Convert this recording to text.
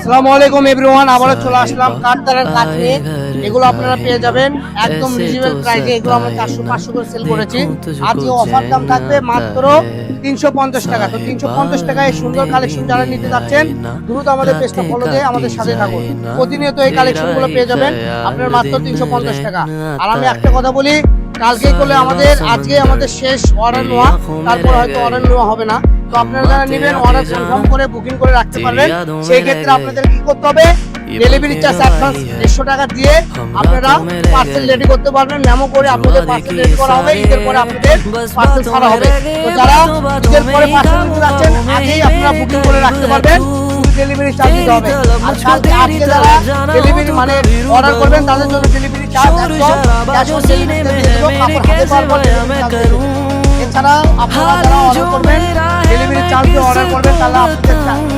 আসসালামু আলাইকুম এভরিওয়ান, আবারও চলে আসলাম কাঠতারের কাঠ নিয়ে। এগুলো আপনারা পেয়ে যাবেন একদম রিজনেবল প্রাইসে। এগুলো আমরা 400-500 করে সেল করেছি। আজকে অফার দাম থাকবে মাত্র 350 টাকা। তো 350 টাকায় এই সুন্দর কালেকশন যারা নিতে যাচ্ছেন দ্রুত আমাদের পেজটা ফলো দিয়ে আমাদের সাথে থাকুন। প্রতিনিয়ত এই কালেকশনগুলো পেয়ে যাবেন আপনার মাত্র 350 টাকা। আর আমি একটা কথা বলি, কালকে করলে আজকে আমাদের শেষ অর্ডার নেওয়া, তারপর হয়তো অর্ডার নেওয়া হবে না। তো আপনারা যারা নেবেন অর্ডার কনফার্ম করে বুকিং করে রাখতে পারবেন। সেই ক্ষেত্রে আপনাদের কি করতে হবে, ডেলিভারি চার্জ অ্যাডভান্স 150 টাকা দিয়ে আপনারা পার্সেল রেডি করতে পারবেন। মেমো করে আপনাদের পার্সেল রেডি করা হবে, ঈদের পরে আপনাদের পার্সেল ছাড়া হবে। তো যারা ঈদের পরে পার্সেল নিতে যাচ্ছেন আগেই আপনারা বুকিং করে রাখতে পারবেন, ডেলিভারি চার্জ দিতে হবে। আর কালকে আজকে যারা ডেলিভারি মানে অর্ডার করবেন তাদের জন্য ডেলিভারি চার্জ একদম ক্যাশ অন ডেলিভারিতে দিয়ে দেবো, কাপড় হাতে পাওয়ার পর ডেলিভারি চার্জ দিয়ে দেবো। এছাড়াও আপনারা যারা অর্ডার করবেন ডেলিভারি চার্জ দিয়ে অর্ডার করবেন তাহলে আপনাদের